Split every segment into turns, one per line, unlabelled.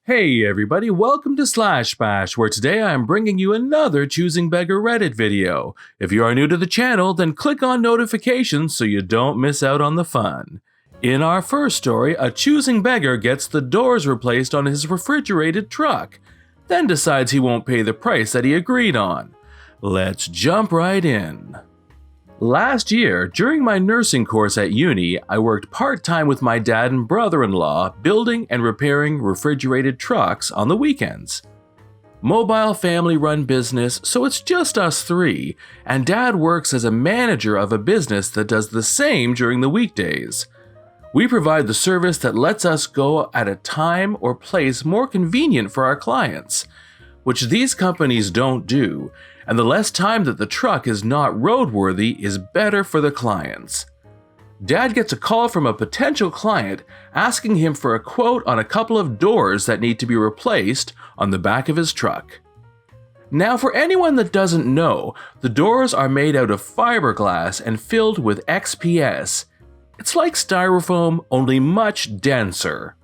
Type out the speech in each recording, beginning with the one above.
Hey everybody, welcome to Slash Bash, where today I am bringing you another Choosing Beggar Reddit video. If you are new to the channel, then click on notifications so you don't miss out on the fun. In our first story, a choosing beggar gets the doors replaced on his refrigerated truck, then decides he won't pay the price that he agreed on. Let's jump right in. Last year, during my nursing course at uni, I worked part-time with my dad and brother-in-law building and repairing refrigerated trucks on the weekends. Mobile family-run business, so it's just us three, and dad works as a manager of a business that does the same during the weekdays. We provide the service that lets us go at a time or place more convenient for our clients, which these companies don't do, and the less time that the truck is not roadworthy is better for the clients. Dad gets a call from a potential client asking him for a quote on a couple of doors that need to be replaced on the back of his truck. Now, for anyone that doesn't know, the doors are made out of fiberglass and filled with XPS. It's like styrofoam, only much denser.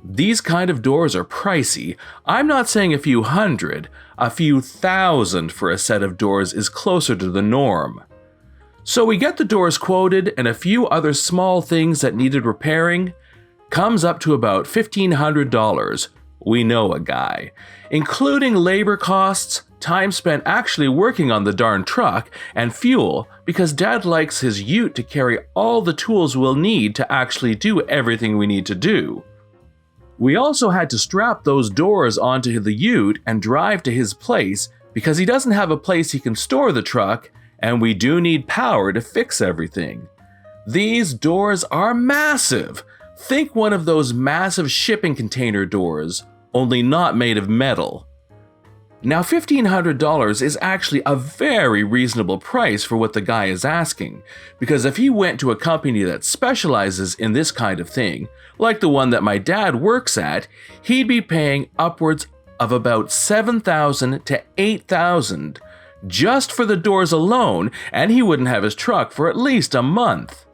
These kind of doors are pricey. I'm not saying a few hundred, a few thousand for a set of doors is closer to the norm. So we get the doors quoted and a few other small things that needed repairing. Comes up to about $1,500. We know a guy. Including labor costs, time spent actually working on the darn truck, and fuel, because Dad likes his ute to carry all the tools we'll need to actually do everything we need to do. We also had to strap those doors onto the ute and drive to his place because he doesn't have a place he can store the truck, and we do need power to fix everything. These doors are massive. Think one of those massive shipping container doors, only not made of metal. Now, $1,500 is actually a very reasonable price for what the guy is asking, because if he went to a company that specializes in this kind of thing, like the one that my dad works at, he'd be paying upwards of about $7,000 to $8,000 just for the doors alone, and he wouldn't have his truck for at least a month.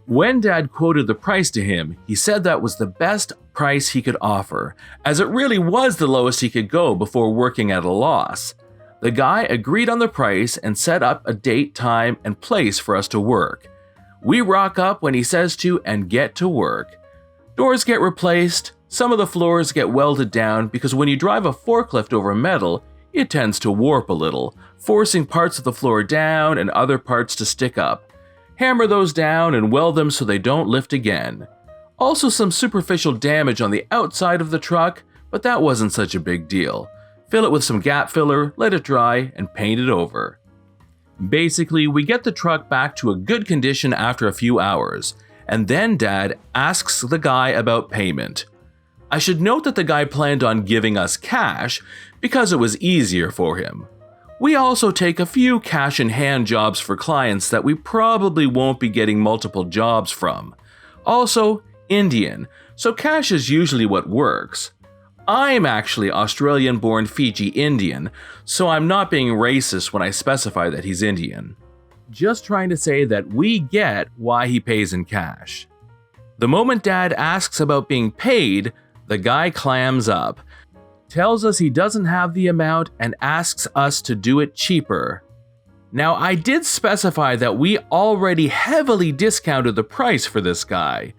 When Dad quoted the price to him, he said that was the best price he could offer, as it really was the lowest he could go before working at a loss. The guy agreed on the price and set up a date, time, and place for us to work. We rock up when he says to and get to work. Doors get replaced, some of the floors get welded down because when you drive a forklift over metal, it tends to warp a little, forcing parts of the floor down and other parts to stick up. Hammer those down and weld them so they don't lift again. Also some superficial damage on the outside of the truck, but that wasn't such a big deal. Fill it with some gap filler, let it dry, and paint it over. Basically, we get the truck back to a good condition after a few hours, and then Dad asks the guy about payment. I should note that the guy planned on giving us cash because it was easier for him. We also take a few cash-in-hand jobs for clients that we probably won't be getting multiple jobs from. Also, Indian, so cash is usually what works. I'm actually Australian-born Fiji Indian, so I'm not being racist when I specify that he's Indian. Just trying to say that we get why he pays in cash. The moment Dad asks about being paid, the guy clams up, tells us he doesn't have the amount and asks us to do it cheaper. Now, I did specify that we already heavily discounted the price for this guy.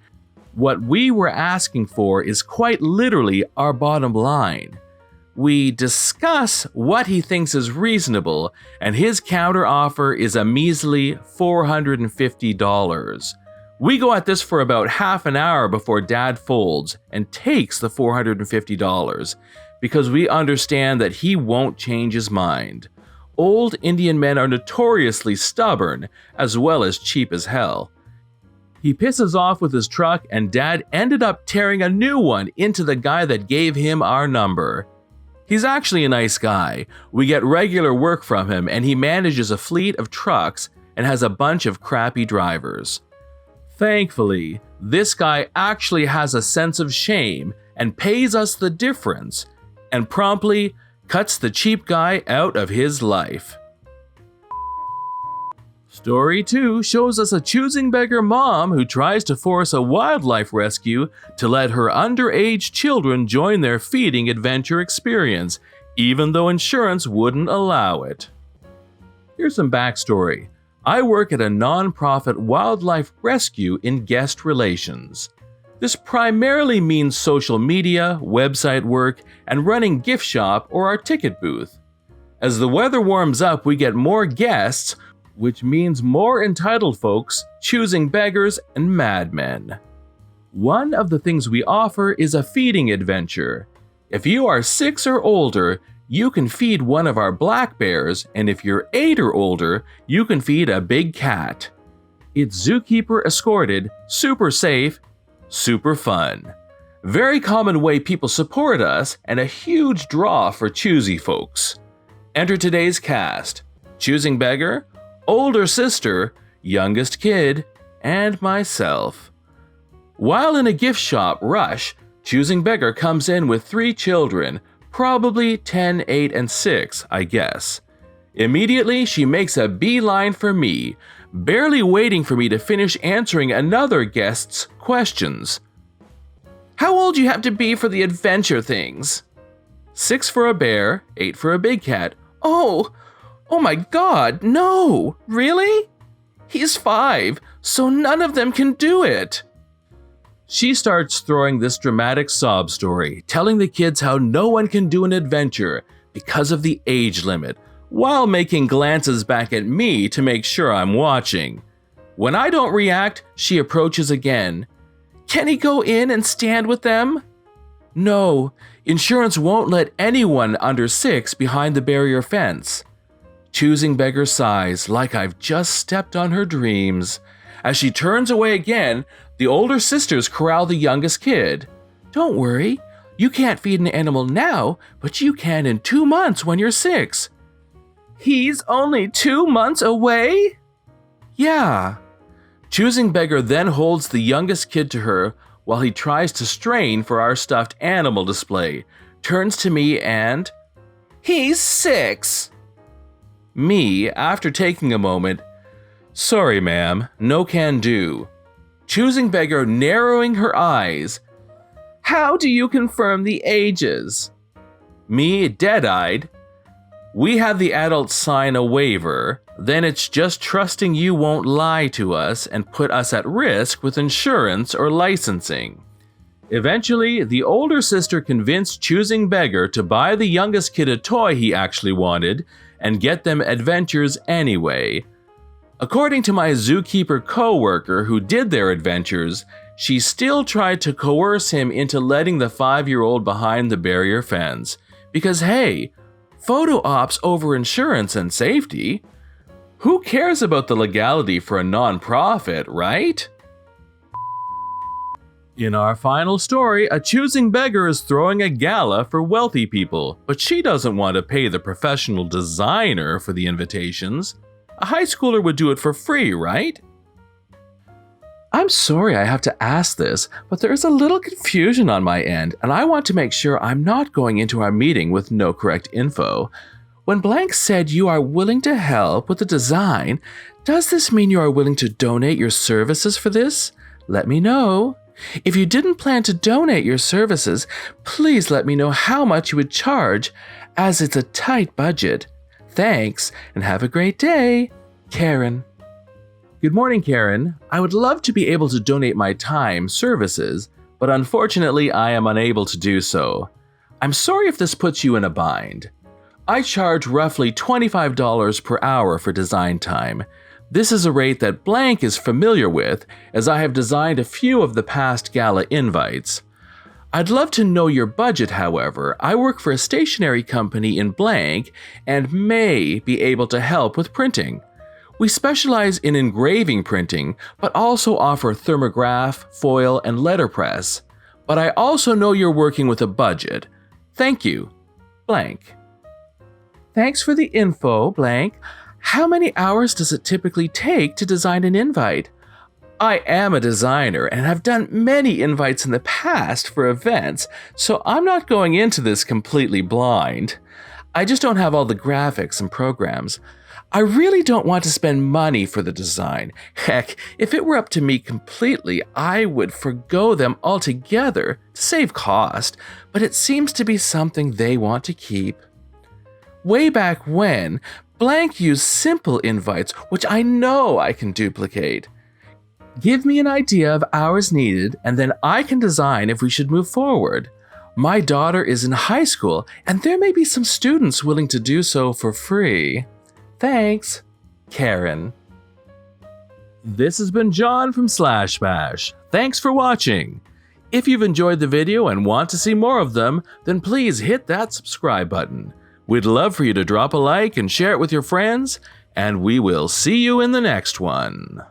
What we were asking for is quite literally our bottom line. We discuss what he thinks is reasonable, and his counteroffer is a measly $450. We go at this for about half an hour before Dad folds and takes the $450 because we understand that he won't change his mind. Old Indian men are notoriously stubborn as well as cheap as hell. He pisses off with his truck and Dad ended up tearing a new one into the guy that gave him our number. He's actually a nice guy. We get regular work from him and he manages a fleet of trucks and has a bunch of crappy drivers. Thankfully, this guy actually has a sense of shame and pays us the difference, and promptly cuts the cheap guy out of his life. Story 2 shows us a choosing beggar mom who tries to force a wildlife rescue to let her underage children join their feeding adventure experience, even though insurance wouldn't allow it. Here's some backstory. I work at a non-profit wildlife rescue in guest relations. This primarily means social media, website work, and running gift shop or our ticket booth. As the weather warms up, we get more guests, which means more entitled folks, choosing beggars, and madmen. One of the things we offer is a feeding adventure. If you are 6 or older, you can feed one of our black bears, and if you're 8 or older, you can feed a big cat. It's zookeeper escorted, super safe, super fun. Very common way people support us, and a huge draw for choosy folks. Enter today's cast: choosing beggar, older sister, youngest kid, and myself. While in a gift shop rush, choosing beggar comes in with 3 children, probably 10, 8, and 6, I guess. Immediately, she makes a beeline for me, barely waiting for me to finish answering another guest's questions. How old do you have to be for the adventure things? 6 for a bear, 8 for a big cat. Oh my God, no! Really? He's 5, so none of them can do it. She starts throwing this dramatic sob story, telling the kids how no one can do an adventure because of the age limit, while making glances back at me to make sure I'm watching. When I don't react, she approaches again. Can he go in and stand with them? No, insurance won't let anyone under 6 behind the barrier fence. Choosing beggar sighs like I've just stepped on her dreams. As she turns away again, the older sisters corral the youngest kid. Don't worry, you can't feed an animal now, but you can in 2 months when you're 6. He's only 2 months away? Yeah. Choosing beggar then holds the youngest kid to her while he tries to strain for our stuffed animal display, turns to me and... He's 6! Me, after taking a moment, sorry ma'am, no can do. Choosing beggar narrowing her eyes. How do you confirm the ages? Me, dead-eyed. We have the adults sign a waiver, then it's just trusting you won't lie to us and put us at risk with insurance or licensing. Eventually, the older sister convinced choosing beggar to buy the youngest kid a toy he actually wanted and get them adventures anyway. According to my zookeeper co-worker who did their adventures, she still tried to coerce him into letting the 5-year-old behind the barrier fence. Because hey, photo ops over insurance and safety. Who cares about the legality for a non-profit, right? In our final story, a choosing beggar is throwing a gala for wealthy people, but she doesn't want to pay the professional designer for the invitations. A high schooler would do it for free, right? I'm sorry I have to ask this, but there is a little confusion on my end, and I want to make sure I'm not going into our meeting with no correct info. When blank said you are willing to help with the design, does this mean you are willing to donate your services for this? Let me know. If you didn't plan to donate your services, please let me know how much you would charge, as it's a tight budget. Thanks, and have a great day, Karen. Good morning, Karen. I would love to be able to donate my time, services, but unfortunately I am unable to do so. I'm sorry if this puts you in a bind. I charge roughly $25 per hour for design time. This is a rate that blank is familiar with, as I have designed a few of the past gala invites. I'd love to know your budget, however. I work for a stationery company in blank and may be able to help with printing. We specialize in engraving printing, but also offer thermograph, foil, and letterpress. But I also know you're working with a budget. Thank you, blank. Thanks for the info, blank. How many hours does it typically take to design an invite? I am a designer and have done many invites in the past for events, so I'm not going into this completely blind. I just don't have all the graphics and programs. I really don't want to spend money for the design. Heck, if it were up to me completely, I would forgo them altogether to save cost, but it seems to be something they want to keep. Way back when, blank used simple invites, which I know I can duplicate. Give me an idea of hours needed, and then I can design if we should move forward. My daughter is in high school, and there may be some students willing to do so for free. Thanks, Karen. This has been John from Slash Bash. Thanks for watching. If you've enjoyed the video and want to see more of them, then please hit that subscribe button. We'd love for you to drop a like and share it with your friends, and we will see you in the next one.